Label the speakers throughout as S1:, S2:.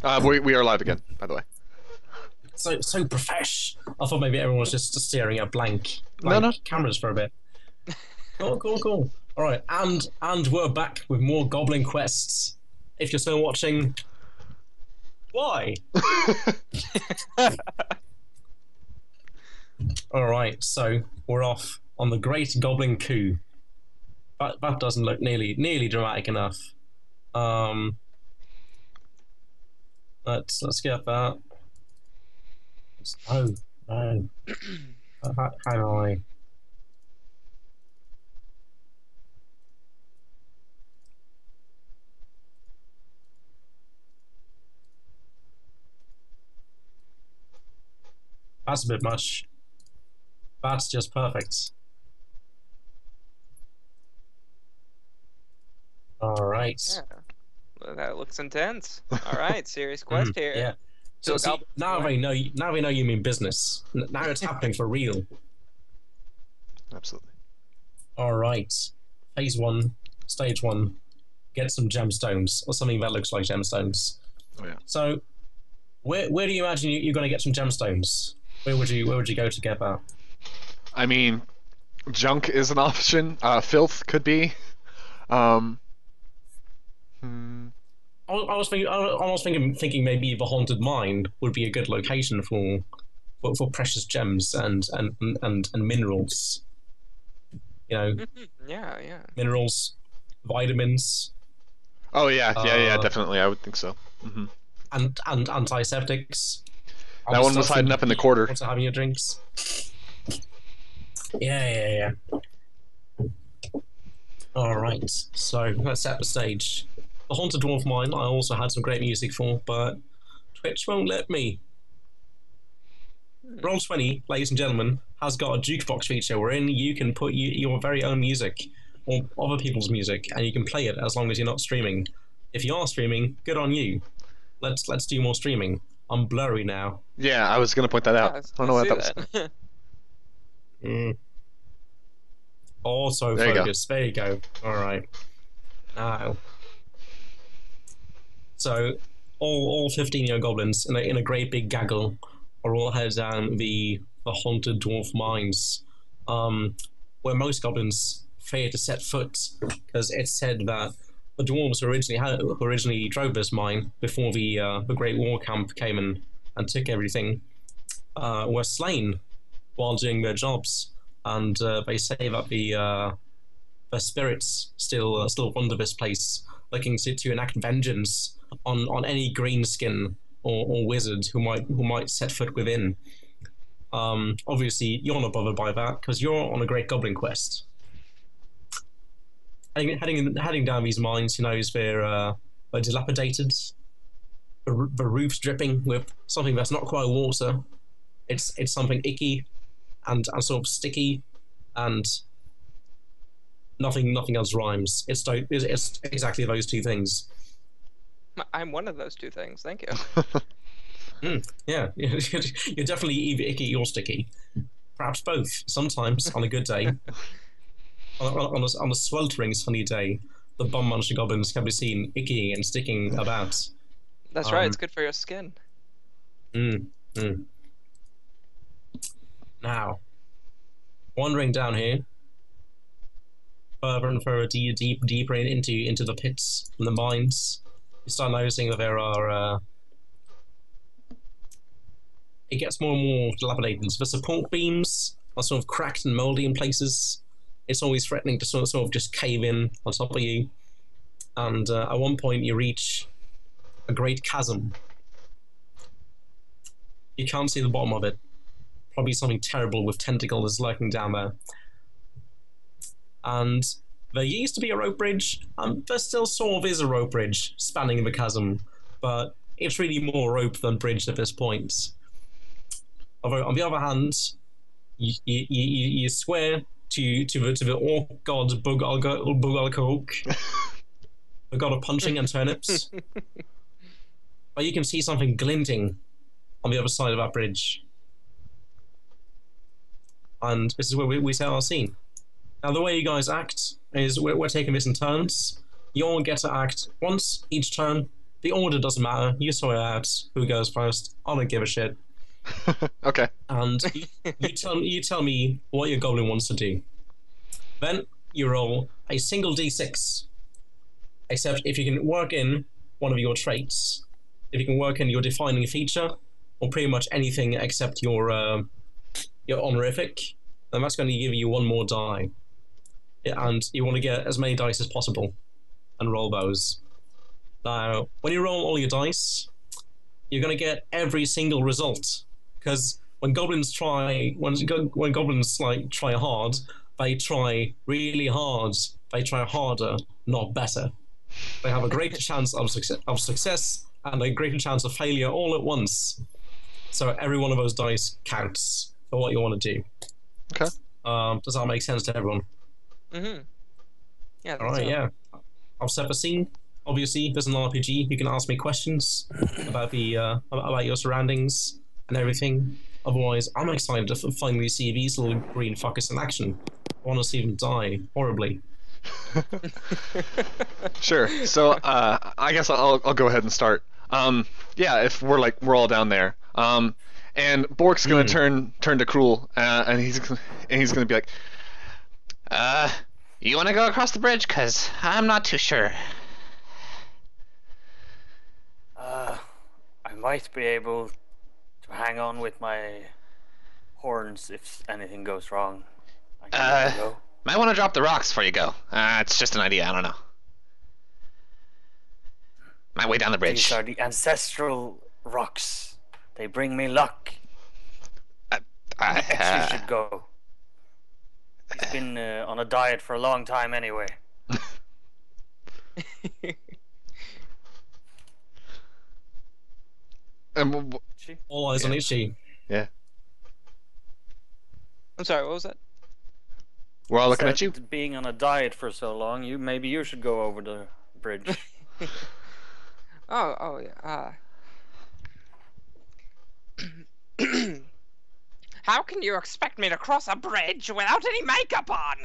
S1: We are live again, by the way.
S2: So profesh. I thought maybe everyone was just staring at blank
S1: No.
S2: cameras for a bit. Cool. All right, and we're back with more Goblin Quests. If you're still watching, why? All right, so we're off on the Great Goblin Coup. That doesn't look nearly dramatic enough. Let's get that. No. How do I? That's a bit much. That's just perfect. All right.
S3: Yeah. Well, that looks intense. All right, serious quest here.
S2: Yeah. So see, now we know you mean business. Now it's happening for real.
S1: Absolutely.
S2: All right. Phase 1, stage 1. Get some gemstones or something that looks like gemstones.
S1: Oh yeah.
S2: So, where do you imagine you're going to get some gemstones? Where would you go to get that?
S1: I mean, junk is an option. Filth could be.
S2: I was thinking maybe the haunted mine would be a good location for precious gems and minerals. You know,
S3: Yeah.
S2: minerals, vitamins.
S1: Oh yeah, definitely. I would think so. Mm-hmm.
S2: And antiseptics.
S1: That one was hiding up in the corner.
S2: What's having your drinks? Yeah. All right, so let's set the stage. The Haunted Dwarf Mine I also had some great music for, but Twitch won't let me. Roll20, ladies and gentlemen, has got a jukebox feature wherein you can put your very own music or other people's music, and you can play it as long as you're not streaming. If you are streaming, good on you. Let's do more streaming. I'm blurry now.
S1: Yeah, I was gonna point that out.
S3: Yeah,
S1: I don't know what that was.
S2: Also
S1: There you go.
S2: focus. There you go. All right. Now, so all 15-year goblins in a great big gaggle are all headed down the haunted dwarf mines, where most goblins fear to set foot, because it's said that the dwarves who originally drove this mine before the Great War Camp came and took everything, were slain while doing their jobs, and they say that the spirits still wander this place, looking to enact vengeance on any greenskin or wizard who might set foot within. Obviously, you're not bothered by that because you're on a great goblin quest. Heading down these mines, they're dilapidated. The roof's dripping with something that's not quite water. It's something icky and sort of sticky, and nothing else rhymes. It's exactly those two things.
S3: I'm one of those two things. Thank you.
S2: Yeah, you're definitely either icky or sticky. Perhaps both. Sometimes on a good day. On a sweltering sunny day, the bum muncher goblins can be seen icking and sticking about.
S3: That's right. It's good for your skin.
S2: Now, wandering down here, further and further deeper into the pits and the mines, you start noticing that there are. It gets more and more dilapidated. The support beams are sort of cracked and mouldy in places. It's always threatening to sort of just cave in on top of you. And at one point you reach a great chasm. You can't see the bottom of it. Probably something terrible with tentacles lurking down there. And there used to be a rope bridge, and there still sort of is a rope bridge spanning the chasm, but it's really more rope than bridge at this point. Although, on the other hand, you swear to the orc god Bugalkok, the god of punching and turnips, but you can see something glinting on the other side of that bridge. And this is where we set our scene. Now, the way you guys act is we're taking this in turns. You all get to act once each turn, The order doesn't matter. You sort it out. Who goes first? I don't give a shit.
S1: Okay.
S2: And you tell me what your goblin wants to do. Then you roll a single d6. Except if you can work in one of your traits, if you can work in your defining feature, or pretty much anything except your honorific, then that's going to give you one more die. And you want to get as many dice as possible and roll those. Now, when you roll all your dice, you're going to get every single result. Because when goblins try hard, they try really hard. They try harder, not better. They have a greater chance of success and a greater chance of failure all at once. So every one of those dice counts for what you want to do.
S1: Okay.
S2: Does that make sense to everyone?
S3: Mm-hmm. Yeah.
S2: All right.
S3: So.
S2: Yeah. I'll set the scene. Obviously, there's an RPG. You can ask me questions about about your surroundings and everything. Otherwise, I'm excited to finally see these little green fuckers in action. I want to see them die horribly.
S1: Sure. So I guess I'll go ahead and start. Yeah, if we're all down there. And Bork's gonna turn to Cruel, and he's gonna be like,
S4: You want to go across the bridge? 'Cause I'm not too sure.
S5: I might be able to hang on with my horns if anything goes wrong. I can go.
S4: Might want to drop the rocks before you go. It's just an idea. I don't know. My way down the bridge.
S5: These are the ancestral rocks. They bring me luck. You should go. He's been on a diet for a long time anyway.
S2: All eyes on Ichi.
S1: Yeah.
S3: I'm sorry. What was that?
S1: We're all looking at you.
S5: Being on a diet for so long, maybe you should go over the bridge.
S3: Oh yeah. How can you expect me to cross a bridge without any makeup on?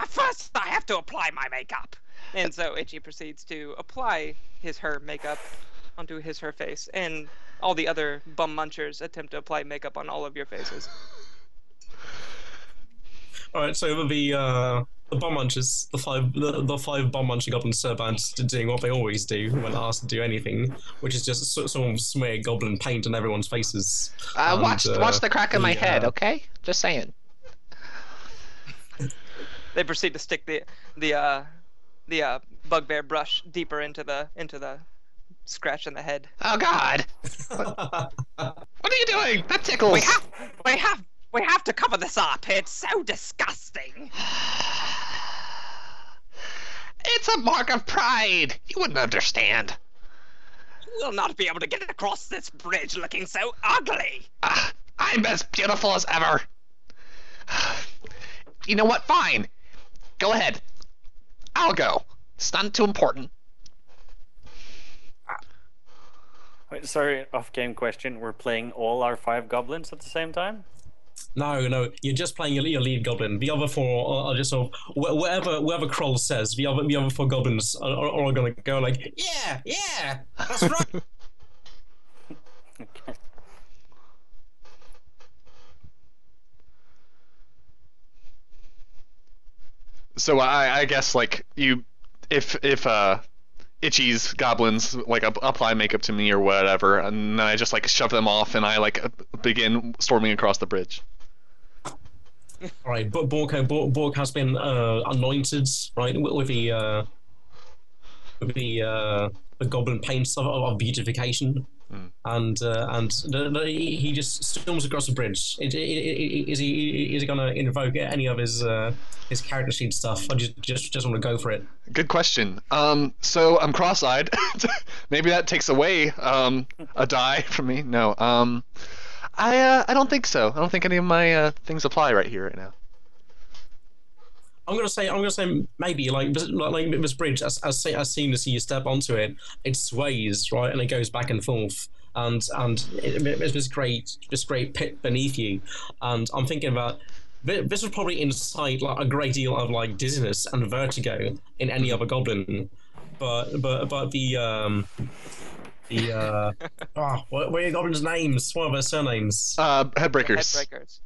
S3: First, I have to apply my makeup. And so Itchy proceeds to apply her makeup onto her face, and all the other bum munchers attempt to apply makeup on all of your faces.
S2: All right, so the bum munchers, the five bum munching goblin servants, doing what they always do when asked to do anything, which is just sort of smear goblin paint on everyone's faces.
S4: Watch the crack in my head, okay? Just saying.
S3: They proceed to stick the bugbear brush deeper into the scratch in the head.
S4: Oh God! What are you doing? That tickles.
S3: We have to cover this up. It's so disgusting.
S4: It's a mark of pride. You wouldn't understand.
S3: We'll not be able to get across this bridge looking so ugly.
S4: I'm as beautiful as ever. You know what? Fine. Go ahead. I'll go. It's not too important.
S5: Wait, sorry, off-game question. We're playing all our 5 goblins at the same time?
S2: No, you're just playing your lead goblin. The other 4 are just sort of whatever Kroll says. The other 4 goblins are gonna go like, yeah, that's right.
S5: Okay.
S1: So I guess like if Itchy's goblins like apply makeup to me or whatever, and then I just like shove them off and I like begin storming across the bridge.
S2: All right, but Bork has been anointed, right, with the goblin paints of beautification, and he just storms across the bridge. Is he gonna invoke any of his character sheet stuff? I just want to go for it.
S1: Good question. So I'm cross-eyed. Maybe that takes away a die from me. No. I don't think so. I don't think any of my things apply right here, right now.
S2: I'm gonna say maybe like this bridge as soon as you step onto it, it sways, right, and it goes back and forth, and it's this great pit beneath you, and I'm thinking about this would probably incite like a great deal of like dizziness and vertigo in any other goblin. but what are your goblins' names? What are their surnames?
S1: Headbreakers.
S3: Headbreakers.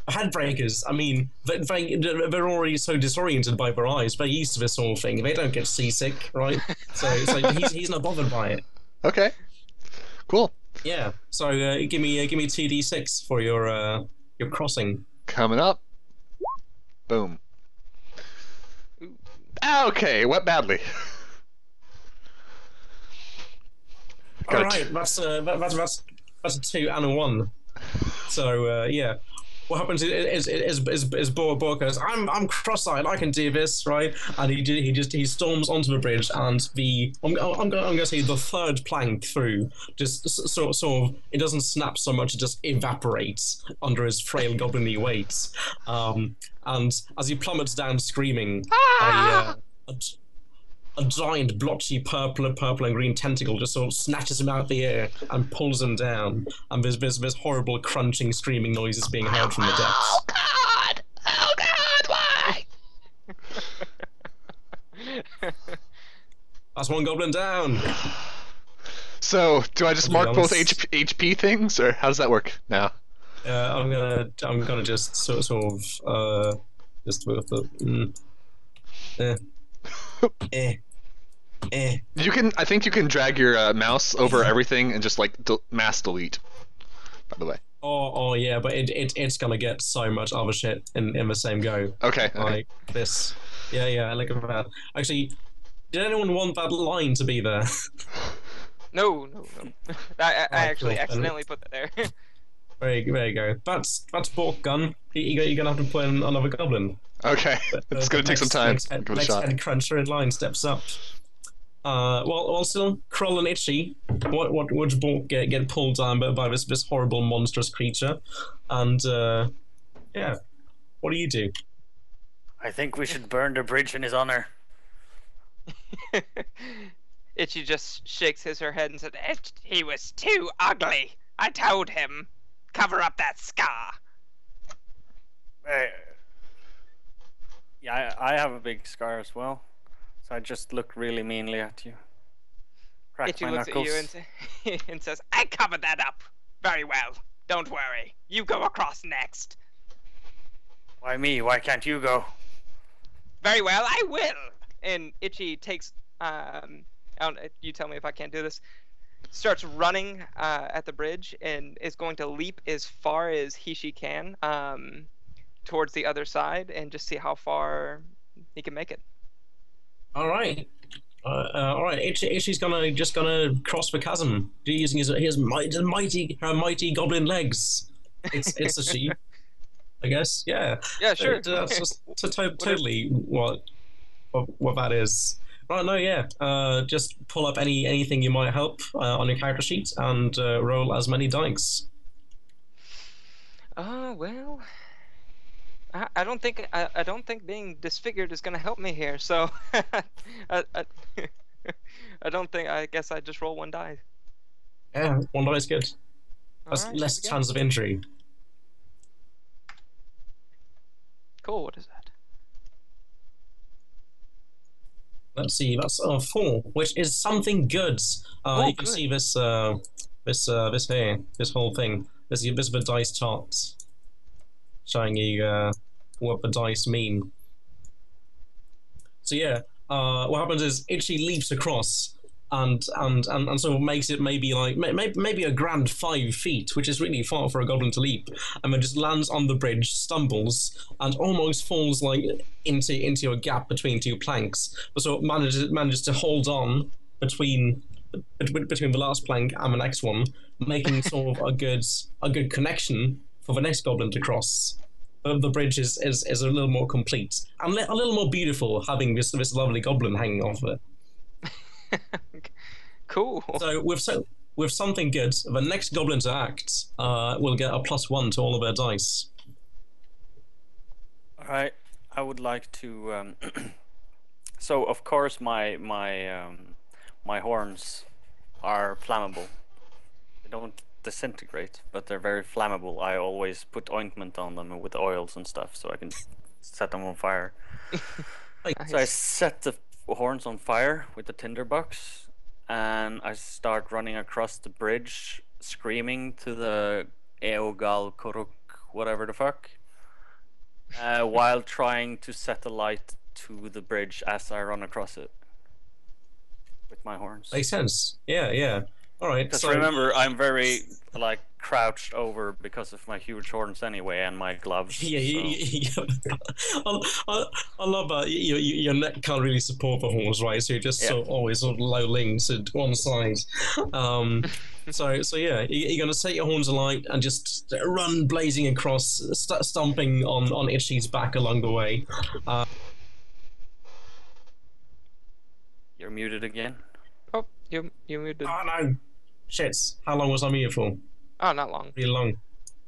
S2: Headbreakers. I mean, they're already so disoriented by their eyes. They're used to this sort of thing. They don't get seasick, right? So he's not bothered by it.
S1: Okay. Cool.
S2: Yeah. So give me 2d6 for your crossing.
S1: Coming up. Boom. Okay, went badly.
S2: All right, that's a 2 and a 1. So yeah, what happens is Boar goes, I'm cross-eyed, I can do this, right? And he storms onto the bridge, and I'm gonna say the third plank through just sort of it doesn't snap so much, it just evaporates under his frail goblin-y weight. And as he plummets down screaming, a giant blotchy purple and green tentacle just sort of snatches him out of the air and pulls him down, and there's horrible crunching, screaming noises being heard from the depths.
S4: Oh God! Oh God! Why?
S2: That's one goblin down.
S1: So, do I just mark both
S2: honest.
S1: HP things, or how does that work now?
S2: I'm gonna just sort of just with the
S1: You can. I think you can drag your mouse over everything and just like mass delete. By the way.
S2: Oh yeah, but it's gonna get so much other shit in the same go.
S1: Okay.
S2: Like this. Yeah, look at that. Actually, did anyone want that line to be there?
S3: No. I actually
S2: cool.
S3: accidentally put that there.
S2: There you go. That's Bork gun. You're gonna have to put in another goblin.
S1: Okay. It's gonna take some time.
S2: Next
S1: Give it a shot.
S2: head cruncher in line steps up. While still Kroll and Itchy, watch Bork get pulled down by this horrible monstrous creature, and yeah, what do you do?
S5: I think we should burn the bridge in his honor.
S3: Itchy just shakes her head and said, "He was too ugly. I told him, cover up that scar."
S5: Yeah, I have a big scar as well, so I just look really meanly at you. Crack
S3: Itchy
S5: my
S3: looks
S5: knuckles.
S3: at you and says, "I covered that up. Very well. Don't worry. You go across next."
S5: Why me? Why can't you go?
S3: "Very well, I will." And Itchy takes, you tell me if I can't do this, starts running at the bridge and is going to leap as far as she can towards the other side and just see how far he can make it.
S2: All right. Itchy's gonna cross the chasm using his mighty goblin legs. It's a she, I guess. Yeah.
S3: Yeah, sure.
S2: That's just totally what that is. Right, no, yeah. Just pull up anything you might help on your character sheet and roll as many dice.
S3: Well, I don't think being disfigured is going to help me here. So I don't think. I guess I just roll one die.
S2: Yeah, one die is good. That's
S3: Alright,
S2: less
S3: here we go.
S2: chance of injury.
S3: Cool. What is that?
S2: Let's see, that's 4, which is something good. You can
S3: good.
S2: see this here, this whole thing. There's a bit of a dice chart showing you what the dice mean. So yeah, what happens is Itchy leaps across and sort of makes it maybe a grand 5 feet, which is really far for a goblin to leap, and then just lands on the bridge, stumbles, and almost falls like into a gap between 2 planks, but sort of manages to hold on between the last plank and the next one, making sort of a good connection for the next goblin to cross. The bridge is a little more complete and a little more beautiful, having this lovely goblin hanging off it.
S3: Cool.
S2: So with something good, the next goblin to act will get a +1 to all of their dice.
S5: All right, I would like to. So of course my horns are flammable. They don't disintegrate, but they're very flammable. I always put ointment on them with oils and stuff, so I can set them on fire. So I set the horns on fire with the tinderbox, and I start running across the bridge, screaming to the Eogal Korok, whatever the fuck, while trying to set a light to the bridge as I run across it with my horns.
S2: Makes sense. Yeah, yeah. All right.
S5: Because
S2: So
S5: remember, I'm very like crouched over because of my huge horns anyway, and my gloves.
S2: yeah,
S5: so-
S2: I love that. Your neck can't really support the horns, right? So you're just
S5: Yeah.
S2: always sort of lolling to one side. So yeah, you're gonna set your horns alight and just run blazing across, stomping on Itchy's back along the way.
S5: You're muted again.
S3: Oh, you muted.
S2: Oh no, shit! How long was I here for?
S3: Oh, not long.
S2: Pretty long.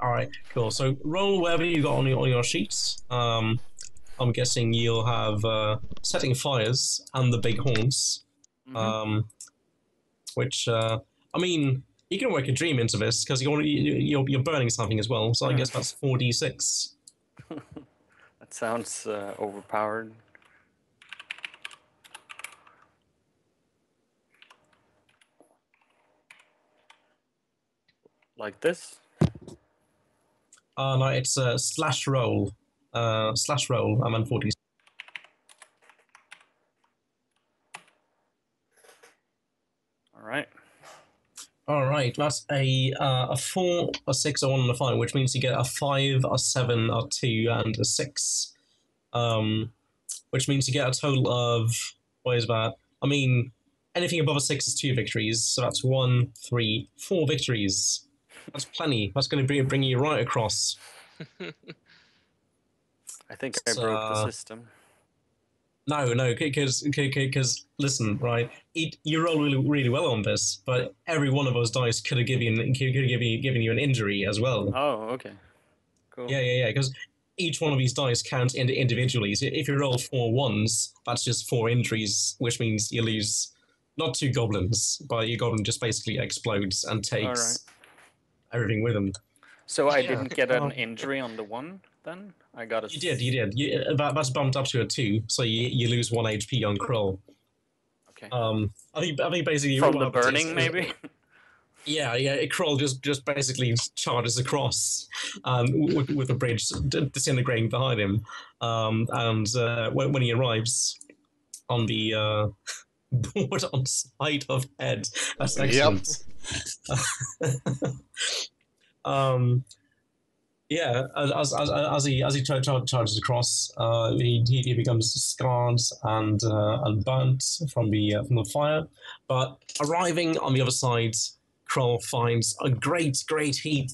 S2: All right, cool. So roll wherever you got on your sheets. I'm guessing you'll have setting fires and the big horns. Which I mean, you can work a dream into this because you're burning something as well. So I guess that's 4d6.
S5: That sounds overpowered. Like this?
S2: No, it's a slash roll. Slash roll. I'm on 40.
S5: All right.
S2: All right, that's a 4, a 6, a 1, and a 5, which means you get a 5, a 7, a 2, and a 6. Which means you get a total of, what is that? I mean, anything above a 6 is 2 victories, so that's 1, 3, 4 victories. That's plenty. That's going to bring you right across.
S5: I think I broke the system.
S2: No, because listen, right? You roll really well on this, but every one of those dice could have given you an injury as well.
S5: Oh, okay. Cool.
S2: Yeah. Because each one of these dice counts individually. So if you roll 4 ones, that's just 4 injuries, which means you lose not 2 goblins, but your goblin just basically explodes and takes everything with him.
S5: So I didn't get an injury on the one then? I got a...
S2: You did. That's bumped up to a 2, so you lose 1 HP on Kroll.
S5: Okay.
S2: I think basically...
S5: From the burning, maybe?
S2: Yeah, Kroll just basically charges across with the bridge disintegrating behind him. And when he arrives on the board on side of head, that's excellent. Yeah, as he charges across, he becomes scarred and burnt from the fire. But arriving on the other side, Kroll finds a great heap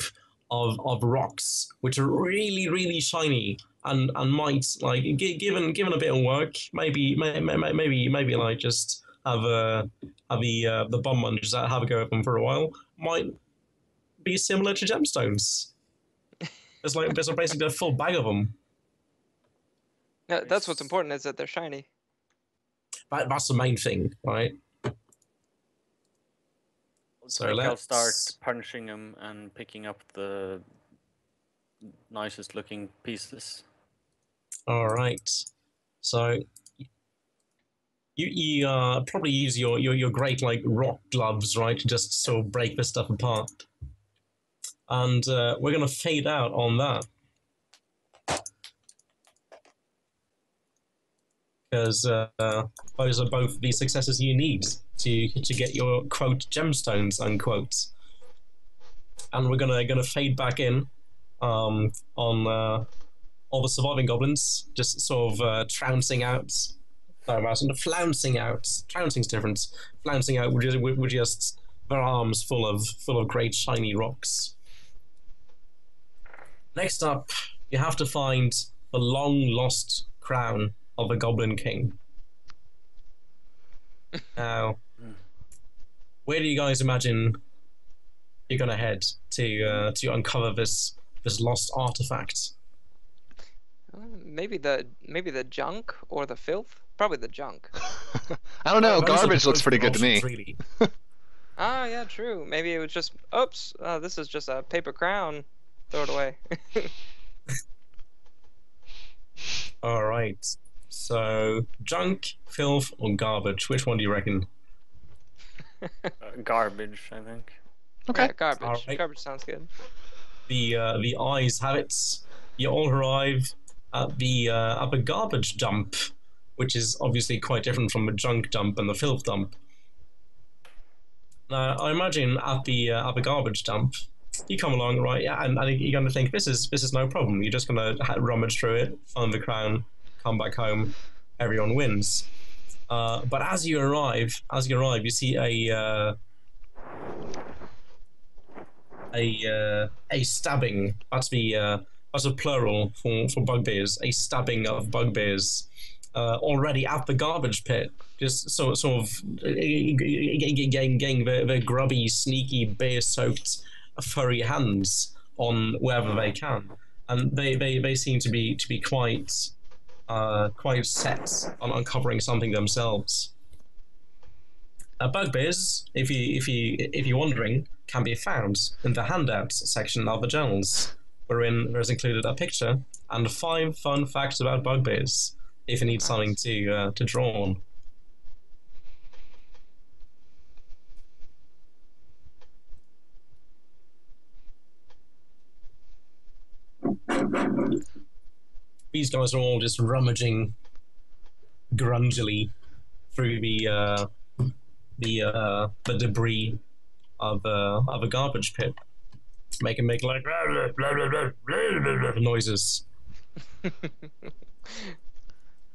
S2: of rocks, which are really shiny and might, like, given a bit of work, maybe like just have the bomb managers that have a go at them for a while, might be similar to gemstones. There's basically a full bag of them.
S3: Yeah, that's what's important, is that they're shiny.
S2: That's the main thing, right?
S5: So I'll start punching them and picking up the nicest looking pieces.
S2: All right. So you probably use your great like rock gloves, right, to just sort of break this stuff apart. And we're going to fade out on that. Because those are both the successes you need to get your, quote, gemstones, unquote. And we're gonna fade back in on all the surviving goblins, just sort of trouncing out. No, I'm flouncing out. Trouncing's different. Flouncing out with just their arms full of great shiny rocks. Next up, you have to find the long-lost crown of the Goblin King. Now, where do you guys imagine you're gonna head to uncover this lost artifact?
S3: Maybe the junk or the filth. Probably the junk.
S1: I don't know. Garbage looks pretty good to me.
S2: Really.
S3: Ah, yeah, true. Maybe it was just, oops, this is just a paper crown. Throw it away.
S2: All right. So, junk, filth, or garbage? Which one do you reckon?
S5: Garbage, I think.
S1: Okay.
S3: Yeah, garbage.
S2: Alright.
S3: Garbage sounds good.
S2: The eyes have it. You all arrive at the garbage dump, which is obviously quite different from the junk dump and the filth dump. Now, I imagine at the garbage dump, you come along, right, and you're going to think this is no problem. You're just going to rummage through it, find the crown, come back home, everyone wins. But as you arrive, you see a stabbing. That's a plural for bugbears. A stabbing of bugbears already at the garbage pit. Just sort of getting the grubby, sneaky, beer-soaked, furry hands on wherever they can, and they seem to be quite set on uncovering something themselves. Bugbears, if you're wondering, can be found in the handouts section of the journals, wherein there's included a picture and 5 fun facts about bugbears, if you need something to draw on. These guys are all just rummaging grungily through the debris of a garbage pit, make like blah, blah, blah, blah, blah, blah, noises.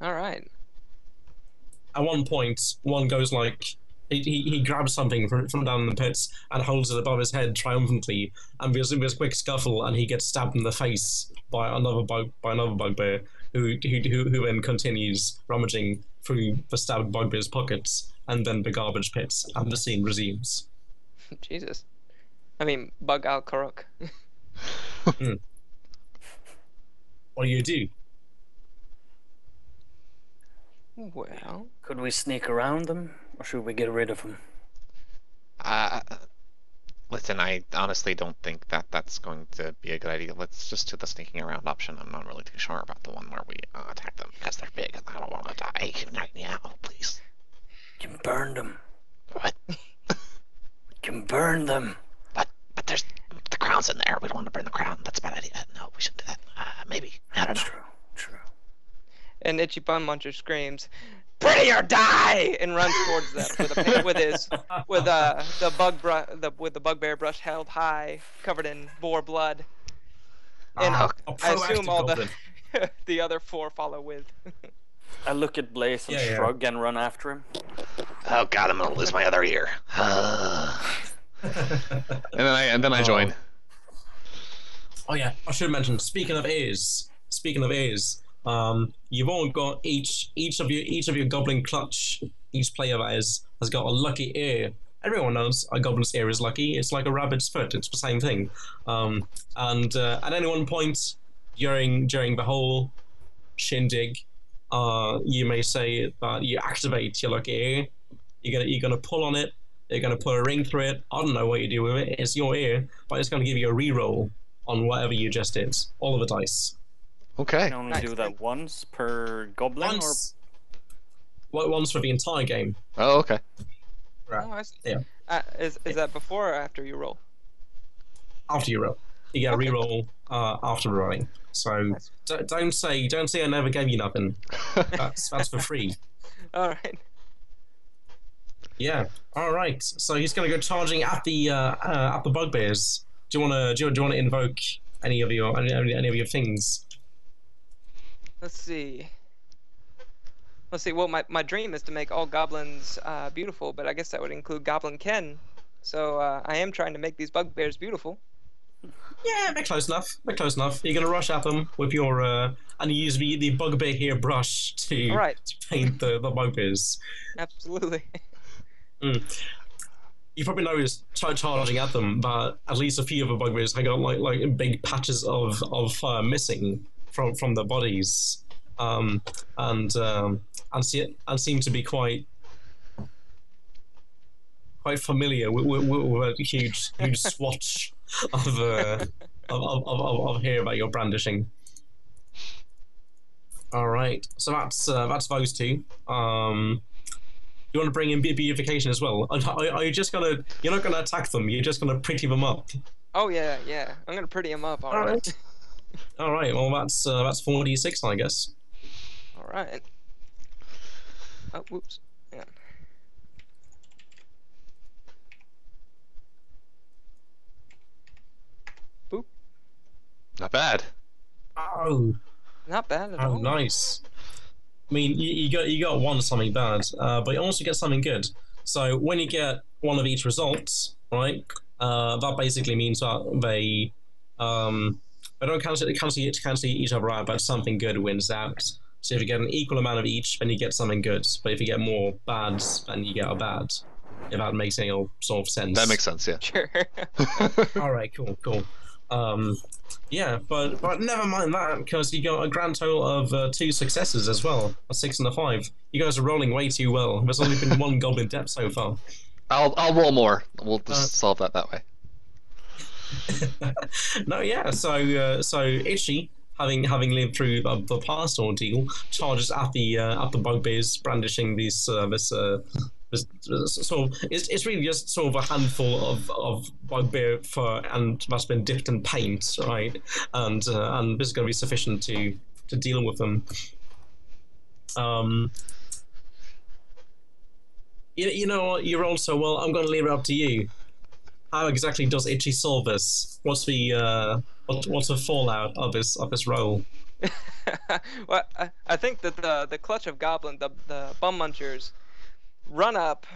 S3: All right.
S2: At one point, one goes like he grabs something from down in the pits and holds it above his head triumphantly, and there's a quick scuffle, and he gets stabbed in the face by another bugbear, who then continues rummaging through the stabbed bugbear's pockets, and then the garbage pits, and the scene resumes.
S3: Jesus. I mean, Bug Al Karuk.
S2: What do you do?
S3: Well,
S5: Could we sneak around them, or should we get rid of them?
S4: Listen, I honestly don't think that that's going to be a good idea. Let's just do the sneaking around option. I'm not really too sure about the one where we attack them because they're big and I don't want to die right now, please.
S5: We can burn them.
S4: What?
S5: We can burn them.
S4: But there's the crown's in there. We don't want to burn the crown. That's a bad idea. No, we shouldn't do that. Maybe. I don't know.
S5: True.
S3: and Itchy Bum Muncher screams, "Pretty or die!" and runs towards them with the bugbear brush held high, covered in boar blood. And I assume all the other 4 follow with.
S5: I look at Blaze and shrug and run after him.
S4: Oh god, I'm gonna lose my other ear.
S1: And then I join.
S2: Oh yeah, I should have mentioned. Speaking of ears, you've all got each of your goblin clutch. Each player has got a lucky ear. Everyone knows a goblin's ear is lucky. It's like a rabbit's foot. It's the same thing. And at any one point during the whole shindig, you may say that you activate your lucky ear. You're gonna pull on it. You're gonna put a ring through it. I don't know what you do with it. It's your ear, but it's gonna give you a reroll on whatever you just did. All of the dice.
S1: Okay.
S5: You can only do that once per goblin,
S2: Once for the entire game.
S1: Oh, okay.
S2: Right.
S3: Oh, I see.
S2: Yeah.
S3: Is that before or after you roll?
S2: After you roll, you get a reroll after rolling. So don't say I never gave you nothing. That's for free.
S3: All right.
S2: Yeah. All right. So he's gonna go charging at the bugbears. Do you wanna invoke any of your things?
S3: Let's see. Well, my dream is to make all goblins beautiful, but I guess that would include Goblin Ken. So I am trying to make these bugbears beautiful.
S2: Yeah, they're close enough. You're gonna rush at them with your and you use the bugbear hair brush to paint the bugbears.
S3: Absolutely.
S2: You probably noticed charging at them, but at least a few of the bugbears have got like big patches of fur missing from their bodies, and seem to be quite familiar with a huge swatch of hair that you're brandishing. All right. So that's those two. You want to bring in beautification as well? Are you just gonna? You're not gonna attack them. You're just gonna pretty them up.
S3: Oh yeah, yeah. I'm gonna pretty him up.
S2: All right. All right. Well, that's 4d6, I guess.
S3: All right. Oh, whoops. Yeah. Boop.
S1: Not bad.
S2: Oh.
S3: Not bad at
S2: Oh,
S3: all.
S2: nice. I mean, you got one something bad, but you also get something good. So when you get one of each result, right? That basically means that they don't cancel each other out, but something good wins out. So if you get an equal amount of each, then you get something good. But if you get more bads, then you get a bad. If that makes any sort of sense.
S1: That makes sense, yeah.
S3: Sure.
S2: All right, cool. Yeah, but never mind that, because you got a grand total of 2 successes as well, a 6 and a 5. You guys are rolling way too well. There's only been one goblin death so far.
S1: I'll roll more. We'll just solve that way.
S2: No, yeah. So Itchy, having lived through the past ordeal, charges at the bugbears, brandishing this sort of it's really just sort of a handful of bugbear fur, and that's been dipped in paint, right? And this is going to be sufficient to deal with them. You know what? You rolled so well. I'm going to leave it up to you. How exactly does Itchy solve this? What's the fallout of this roll?
S3: Well, I think that the clutch of goblin, the bum munchers, run up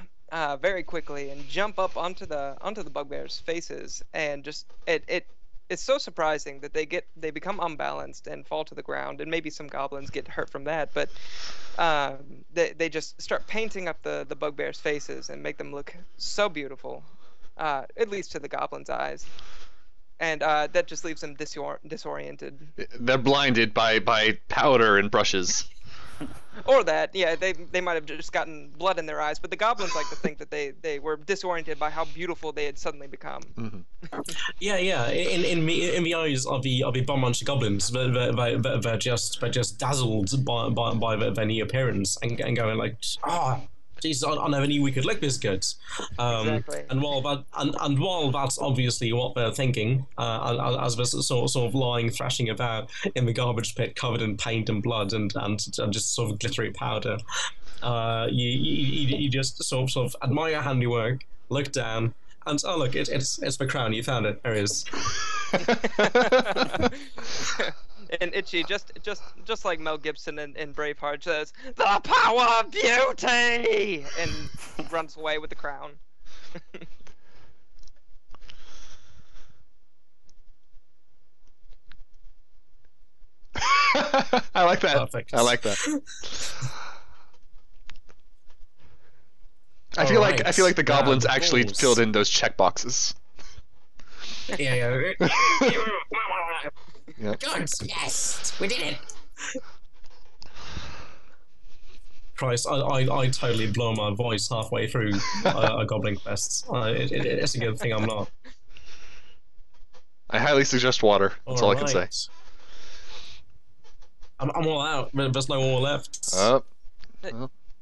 S3: very quickly and jump up onto the bugbears' faces, and just it's so surprising that they become unbalanced and fall to the ground, and maybe some goblins get hurt from that, but they just start painting up the bugbears' faces and make them look so beautiful, at least to the goblins' eyes. And that just leaves them disoriented.
S1: They're blinded by powder and brushes.
S3: Or that, yeah, they might have just gotten blood in their eyes, but the goblins like to think that they were disoriented by how beautiful they had suddenly become.
S1: Mm-hmm.
S2: Yeah. In the eyes of the bum muncher goblins, they're just dazzled by their new appearance and going like, Jesus, I never knew we could look this good.
S3: Exactly.
S2: And while that's obviously what they're thinking, as they're sort of lying, thrashing about in the garbage pit, covered in paint and blood and just sort of glittery powder, you just sort of admire your handiwork, look down, and oh look, it's the crown. You found it. There it is.
S3: And Itchy, just like Mel Gibson in Braveheart, says, "The power of beauty!" and runs away with the crown.
S1: I like that.
S2: Perfect.
S1: I like that. I feel like the goblins actually filled in those check boxes.
S2: Yeah.
S1: Yeah.
S6: Good, yes, we did it.
S2: Christ, I totally blow my voice halfway through a Goblin Quest. It's a good thing I'm not.
S1: I highly suggest water. That's all I can say.
S2: I'm all out. There's no more left.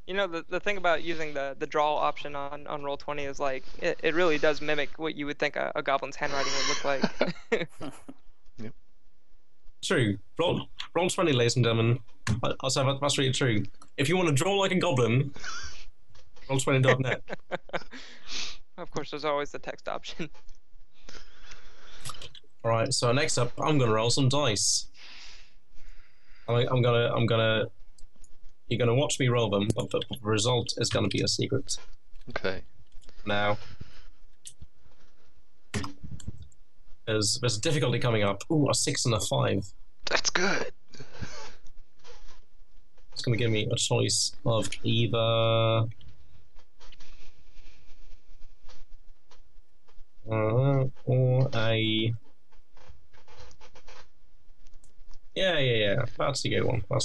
S3: You know, the thing about using the draw option on Roll20 is like it really does mimic what you would think a goblin's handwriting would look like.
S1: Yep.
S2: True. Roll 20, ladies and gentlemen. I'll say that's really true. If you want to draw like a goblin, roll20.net.
S3: Of course, there's always the text option.
S2: All right. So next up, I'm gonna roll some dice. I'm gonna. You're gonna watch me roll them, but the result is gonna be a secret.
S1: Okay.
S2: Now, there's difficulty coming up. Ooh, a 6 and a 5.
S1: That's good.
S2: It's going to give me a choice of either or a yeah. That's a good one. All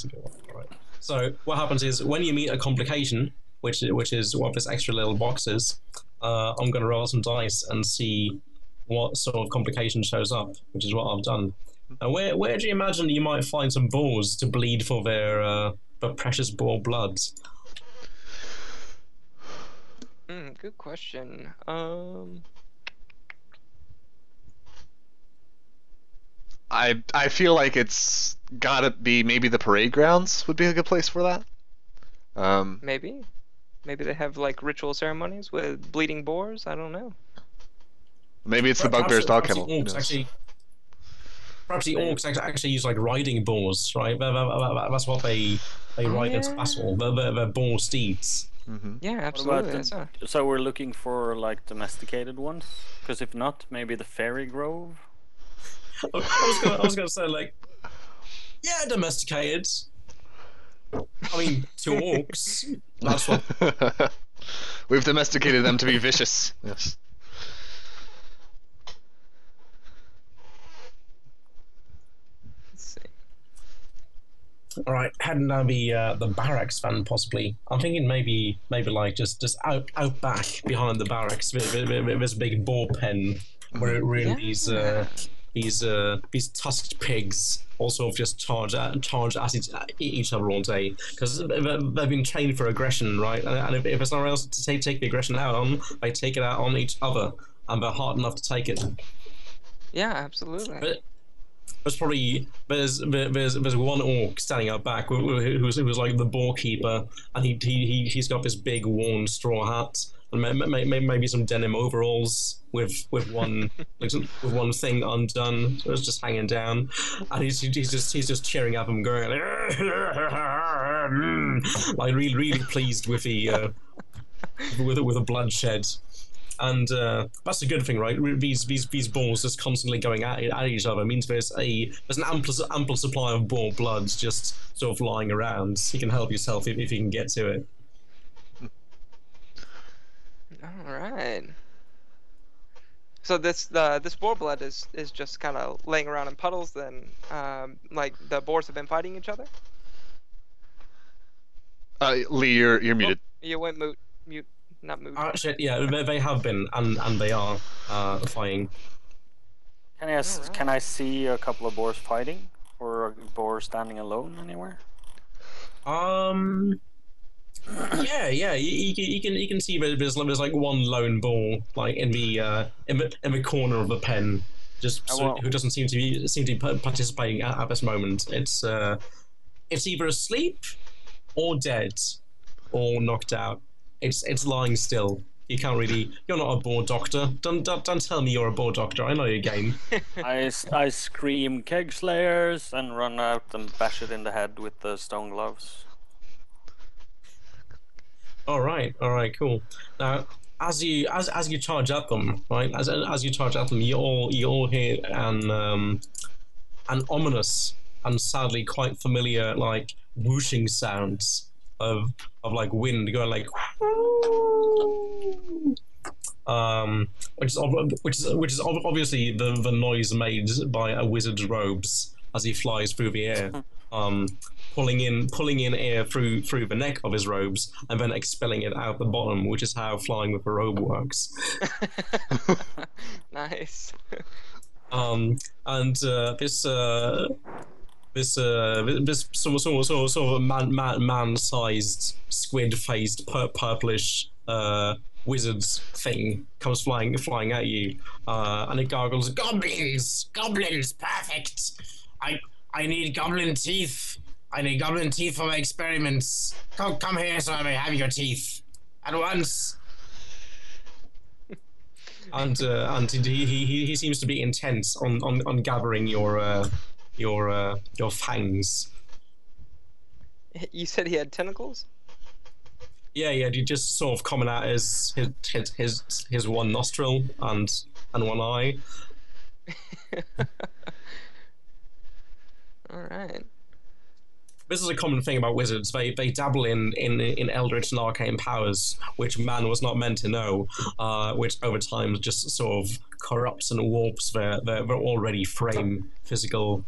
S2: right. So what happens is when you meet a complication, which is what this extra little box is, I'm going to roll some dice and see what sort of complication shows up, which is what I've done. Where do you imagine you might find some boars to bleed for their precious boar blood?
S3: Good question.
S1: I feel like it's gotta be maybe the parade grounds would be a good place for that.
S3: Maybe they have like ritual ceremonies with bleeding boars. I don't know.
S1: Maybe it's the Bugbear's dog kennel. Who knows?
S2: Perhaps the orcs actually use like riding boars, right? That's what they ride into battle. They're boar steeds.
S3: Yeah,
S5: What
S3: absolutely.
S5: about so we're looking for like domesticated ones? Because if not, maybe the fairy grove.
S2: I was gonna say like, yeah, domesticated. I mean, to orcs. That's what.
S1: We've domesticated them to be vicious. Yes.
S3: Let's see.
S2: All right, heading down the barracks then possibly. I'm thinking maybe like just out back behind the barracks. There's a big boar pen where these tusked pigs also just charge at each other all day because they've been trained for aggression, right? And if there's nowhere else to take the aggression out on, they take it out on each other, and they're hard enough to take it.
S3: Yeah, absolutely.
S2: But there's probably there's one orc standing out back who's like the boar keeper, and he's got this big worn straw hat and maybe some denim overalls with one with one thing undone, so it's just hanging down, and he's just cheering at them, going like really pleased with the with the bloodshed. And that's a good thing, right? These boars just constantly going at each other means there's an ample supply of boar blood just sort of lying around. You can help yourself if you can get to it.
S3: All right. So this boar blood is just kind of laying around in puddles. Then, like the boars have been fighting each other.
S1: Lee, you're muted.
S3: You went mute. Not moved.
S2: Shit, yeah, they have been, and they are fighting.
S5: Can I see a couple of boars fighting, or a boar standing alone anywhere?
S2: Yeah, you can see there's like one lone boar like in the corner of the pen, just who doesn't seem to be participating at this moment. It's either asleep, or dead, or knocked out. It's lying still. You can't really. You're not a boar doctor. Don't tell me you're a boar doctor. I know your game.
S5: I scream keg slayers and run out and bash it in the head with the stone gloves.
S2: All right, cool. Now, as you charge at them, right? As you charge at them, you all hear an ominous and sadly quite familiar like whooshing sounds of like wind going like which is obviously the noise made by a wizard's robes as he flies through the air, pulling in air through the neck of his robes and then expelling it out the bottom, which is how flying with a robe works.
S3: Nice.
S2: And this sort of man-sized, squid-faced, purplish wizard's thing comes flying at you, and it gargles, "Goblins, perfect! I need goblin teeth. I need goblin teeth for my experiments. Come here, so I may have your teeth at once." And he seems to be intent on gathering your fangs.
S3: You said he had tentacles?
S2: Yeah, you just sort of coming out his one nostril and one eye.
S3: All right.
S2: This is a common thing about wizards. They dabble in eldritch and arcane powers, which man was not meant to know, which over time just sort of corrupts and warps their already frail physical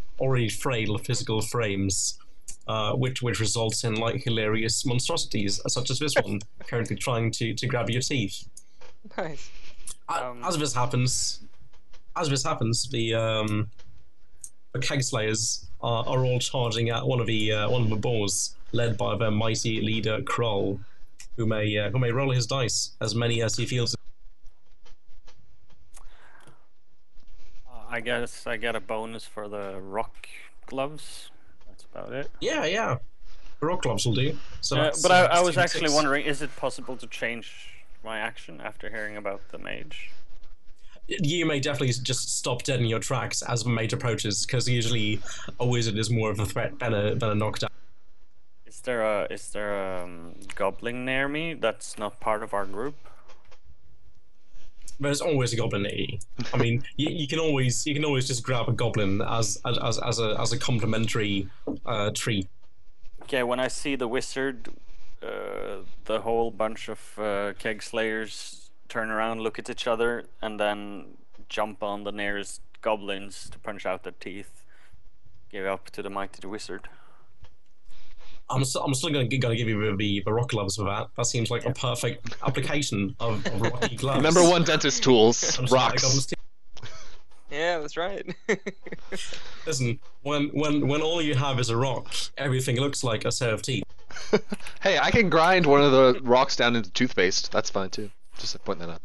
S2: frames, which results in like hilarious monstrosities such as this one, currently trying to grab your teeth.
S3: Nice.
S2: As this happens, the keg slayers are all charging at one of the boars, led by their mighty leader Kroll, who may roll his dice as many as he feels.
S5: I guess I get a bonus for the rock gloves. That's about it.
S2: Yeah. The rock gloves will do. So
S5: But I was
S2: 2d6.
S5: actually wondering, is it possible to change my action after hearing about the mage?
S2: You may definitely just stop dead in your tracks as the mage approaches, because usually a wizard is more of a threat than a knockdown.
S5: Is there a goblin near me that's not part of our group?
S2: There's always a goblin near you. I mean, you can always just grab a goblin as a complimentary treat.
S5: Okay, when I see the wizard, the whole bunch of keg slayers turn around, look at each other, and then jump on the nearest goblins to punch out their teeth. Give up to the mighty wizard.
S2: I'm still gonna give you the rock gloves for that. That seems like a perfect application of rocky gloves.
S1: Number one dentist tools, rocks.
S3: Yeah, that's right.
S2: Listen, when all you have is a rock, everything looks like a set of teeth.
S1: Hey, I can grind one of the rocks down into toothpaste. That's fine too. Just pointing that out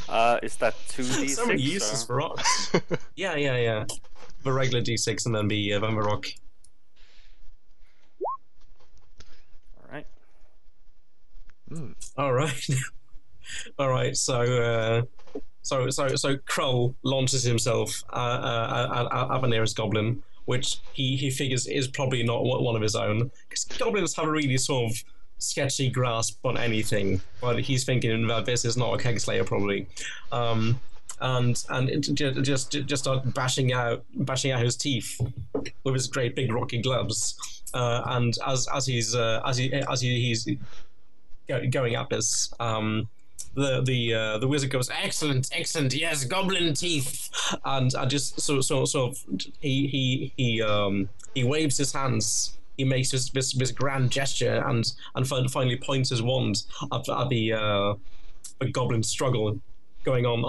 S1: there.
S5: Is that 2d6?
S2: So many uses for rocks. Yeah. The regular d6 and then the rock.
S5: Alright.
S2: All right. All right. So Krull launches himself at the nearest goblin, which he figures is probably not one of his own, because goblins have a really sort of sketchy grasp on anything. But he's thinking that this is not a keg slayer probably, and just start bashing out his teeth with his great big rocky gloves. And as he's going at this, the wizard goes, excellent, yes, goblin teeth, and I just sort of he waves his hands. He makes this grand gesture and finally points his wand at the goblin struggle going on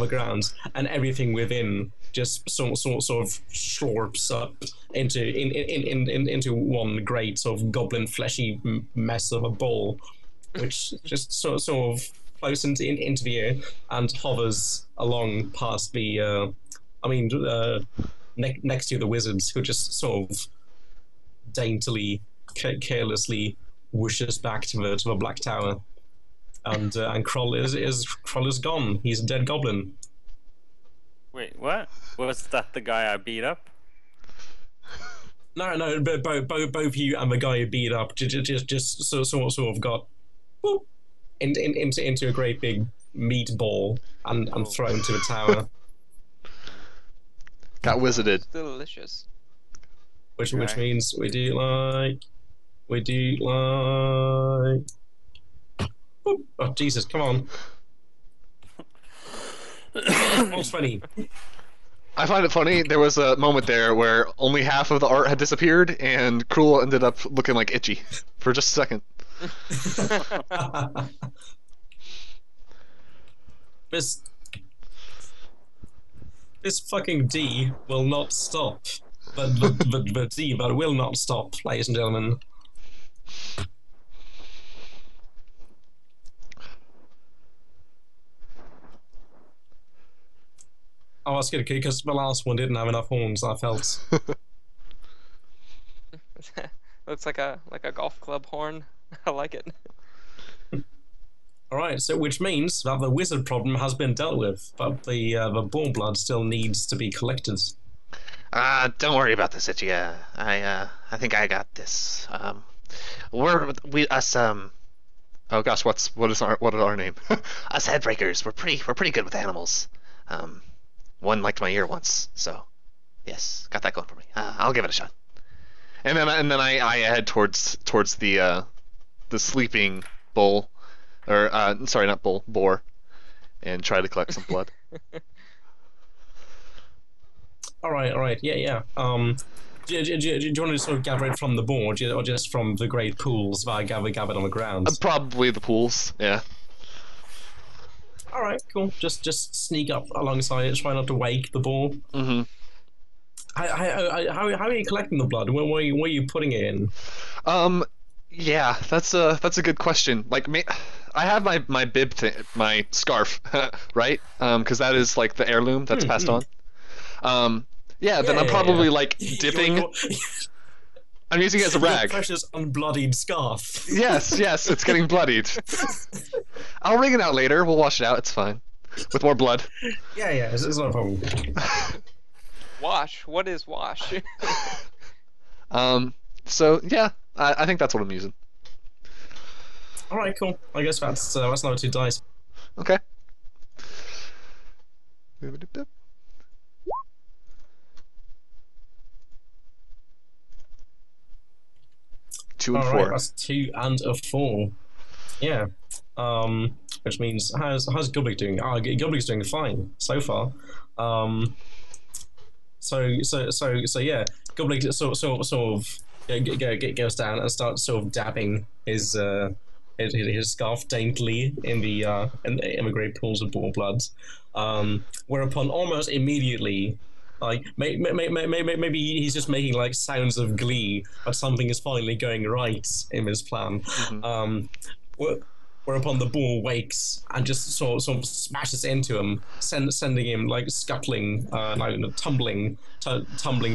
S2: the ground, and everything within just sort of slurps up into one great sort of goblin fleshy mess of a ball, which just sort of floats into the air and hovers along past the next to the wizards, who just sort of daintily, carelessly whooshes back to the black tower, and Krull is gone. He's a dead goblin.
S5: Wait, what? Was that the guy I beat up?
S2: No, both you and the guy who beat up just sort of got whoop, into a great big meatball and thrown to the tower.
S1: Got wizarded.
S3: Delicious.
S2: Which means we do like. Oh Jesus! Come on. What's funny?
S1: I find it funny. There was a moment there where only half of the art had disappeared, and Cruel ended up looking like Itchy for just a second.
S2: This fucking D will not stop. But D will not stop, ladies and gentlemen. Oh, that's good, because the last one didn't have enough horns, I felt.
S3: Looks like a golf club horn. I like it.
S2: Alright, so which means that the wizard problem has been dealt with, but the ball blood still needs to be collected.
S4: Don't worry about this, Itchy. I think I got this. Oh gosh, what is our name? Us headbreakers. We're pretty good with animals. One liked my ear once, so yes, got that going for me. I'll give it a shot.
S1: And then I head towards the sleeping bull, or sorry, not bull, boar, and try to collect some blood.
S2: All right, yeah. Do you want to sort of gather it from the board, or just from the great pools that I gathered on the ground?
S1: Probably the pools, yeah.
S2: All right, cool. Just sneak up alongside it. Try not to wake the ball.
S1: Mm-hmm.
S2: How are you collecting the blood? Where are you putting it in?
S1: Yeah, that's a good question. Like me, I have my bib my scarf, right? Because that is like the heirloom that's passed on. Yeah, then I'm probably like dipping. I'm using it as a rag.
S2: Your precious unbloodied scarf.
S1: Yes, it's getting bloodied. I'll wring it out later. We'll wash it out. It's fine. With more blood.
S2: Yeah, it's not a problem.
S3: Wash? What is wash?
S1: So yeah, I think that's what I'm using.
S2: All right, cool. I guess that's another 2 dice.
S1: Okay. 2 and
S2: All
S1: 4.
S2: right, that's 2 and a 4. Yeah. Which means how's Goblik doing? Goblik's doing fine so far. So yeah, Goblik sort of goes down and starts sort of dabbing his scarf daintily in the great pools of blood. Whereupon almost immediately, like maybe he's just making like sounds of glee, but something is finally going right in his plan. Whereupon the ball wakes and just sort of smashes into him, sending him like scuttling, tumbling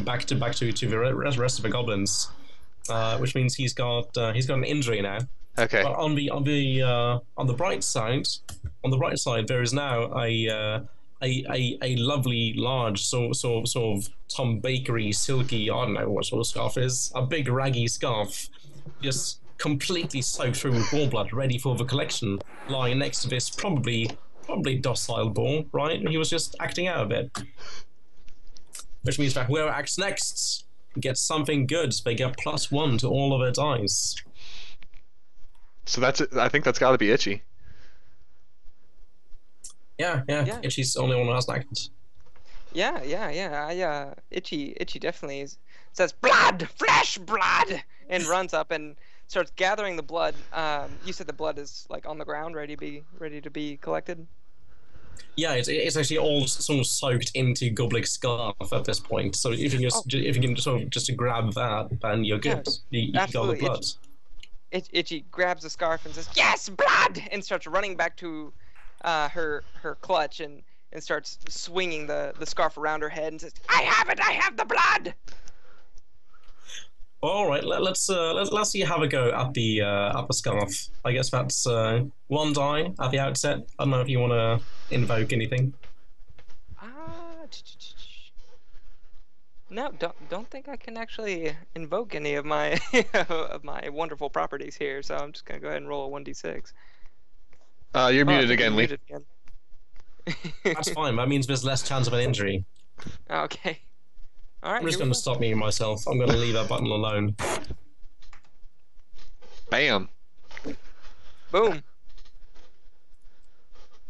S2: back to the rest of the goblins, which means he's got an injury now.
S1: Okay.
S2: But on the bright side, there is now a lovely large sort of Tom Bakery silky, I don't know what sort of scarf it is, a big raggy scarf, just completely soaked through with ball blood, ready for the collection, lying next to this probably docile ball, right? He was just acting out a bit. Which means that whoever acts next gets something good. They get +1 to all of their dice.
S1: So I think that's got to be Itchy.
S2: Yeah. Itchy's the only one who hasn't acted.
S3: Yeah. Itchy definitely says blood, flesh, blood, and runs up and starts gathering the blood. You said the blood is like on the ground, ready to be collected.
S2: Yeah, it's actually all sort of soaked into Goblik's scarf at this point. So if you can sort of just grab that, then you're good. You got the blood.
S3: Itchy grabs the scarf and says, "Yes, blood!" and starts running back to her clutch and starts swinging the scarf around her head and says, "I have it! I have the blood!"
S2: All right, let's see you have a go at the scarf. I guess that's 1 die at the outset. I don't know if you want to invoke anything.
S3: No, don't think I can actually invoke any of my of my wonderful properties here. So I'm just gonna go ahead and roll a 1d6.
S1: You're muted again, Lee.
S2: That's fine. That means there's less chance of an injury.
S3: Okay. All right.
S2: I'm just going to stop me myself. I'm going to leave that button alone.
S1: Bam.
S3: Boom.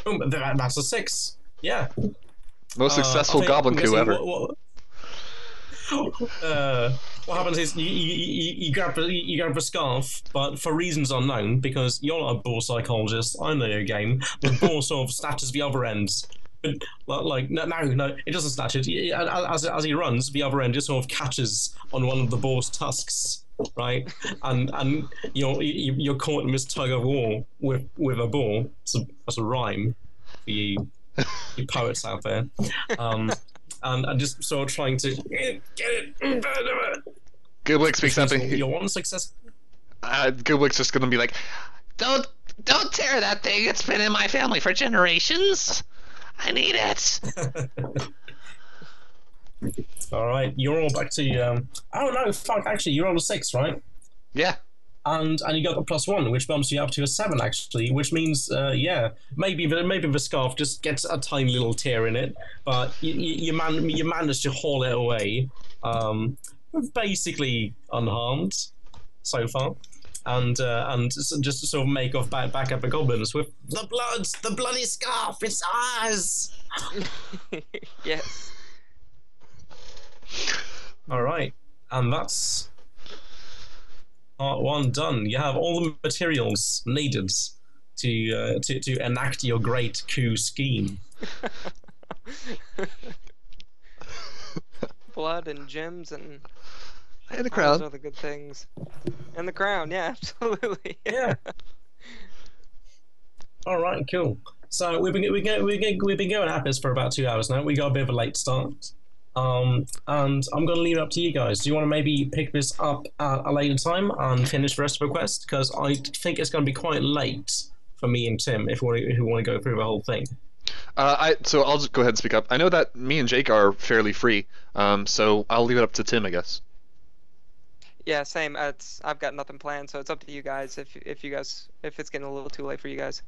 S2: Boom. That's a 6. Yeah.
S1: Most successful goblin coup ever.
S2: What happens is you grab the scarf, but for reasons unknown, because you're not a ball psychologist, I know your game, the ball sort of snatches the other end. Like no, it doesn't snatch it. As he runs, the other end just sort of catches on one of the ball's tusks, right? And you're caught in this tug of war with a ball. That's a rhyme for you poets out there. And just sort of trying to get it.
S1: Gooblik speaks something.
S2: Your one success.
S1: Gooblik's just gonna be like,
S4: Don't tear that thing. It's been in my family for generations. I need it.
S2: All right, you're all back to. Oh no, fuck! Actually, you rolled a 6, right?
S1: yeah.
S2: And you got the +1, which bumps you up to a 7 actually, which means maybe the scarf just gets a tiny little tear in it, but you manage to haul it away, basically unharmed so far, and just to sort of make off back at the goblins with the bloody scarf. It's ours.
S3: Yes.
S2: All right, and that's Part 1 done. You have all the materials needed to enact your great coup scheme.
S3: Blood and gems and
S1: And a
S3: all those
S1: crown.
S3: other good things. And the crown, yeah, absolutely.
S2: Yeah. All right, cool. So we've been going at this for about 2 hours now. We got a bit of a late start, and I'm going to leave it up to you guys. Do you want to maybe pick this up at a later time and finish the rest of the quest? Because I think it's going to be quite late for me and Tim if we want to go through the whole thing.
S1: So I'll just go ahead and speak up. I know that me and Jake are fairly free, so I'll leave it up to Tim, I guess.
S3: Yeah, same. I've got nothing planned, so it's up to you guys if it's getting a little too late for you guys.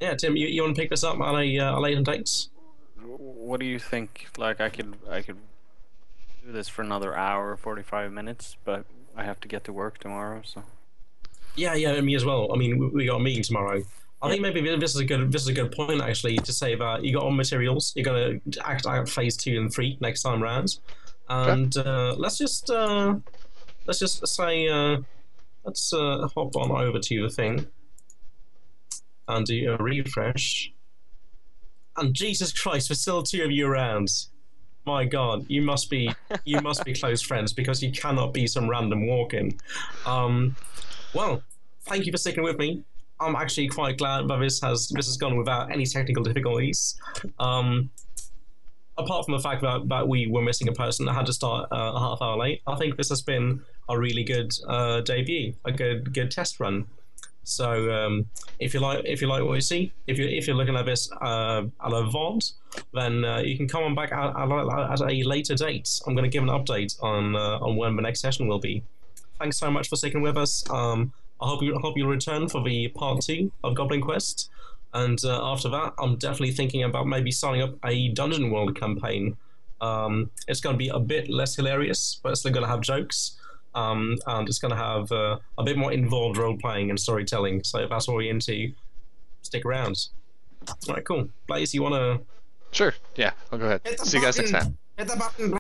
S2: Yeah, Tim, you want to pick this up at a later date?
S5: What do you think? Like, I could do this for another hour, 45 minutes, but I have to get to work tomorrow, so.
S2: Yeah, me as well. I mean, we got a meeting tomorrow. I think maybe this is a good point actually to say that you got all materials. You're gonna act out phase 2 and 3 next time round, and let's just say let's hop on over to the thing and do a refresh. And Jesus Christ, there's still 2 of you around. My God, you must be close friends because you cannot be some random walk-in. Well, thank you for sticking with me. I'm actually quite glad that this has gone without any technical difficulties. Apart from the fact that we were missing a person that had to start a half hour late, I think this has been a really good debut, a good test run. So if you like what you see, if you're looking at this at a VOD, then you can come on back at a later date. I'm going to give an update on when the next session will be. Thanks so much for sticking with us. I hope you'll return for the part 2 of Goblin Quest, and after that, I'm definitely thinking about maybe starting up a Dungeon World campaign. It's going to be a bit less hilarious, but it's still going to have jokes, and it's going to have a bit more involved role playing and storytelling. So if that's what you're into, stick around. All right, cool. Blaze, you want to?
S1: Sure. Yeah, I'll go ahead.
S6: Hit the
S1: See you guys next
S6: button.
S1: time.
S6: Hit the button.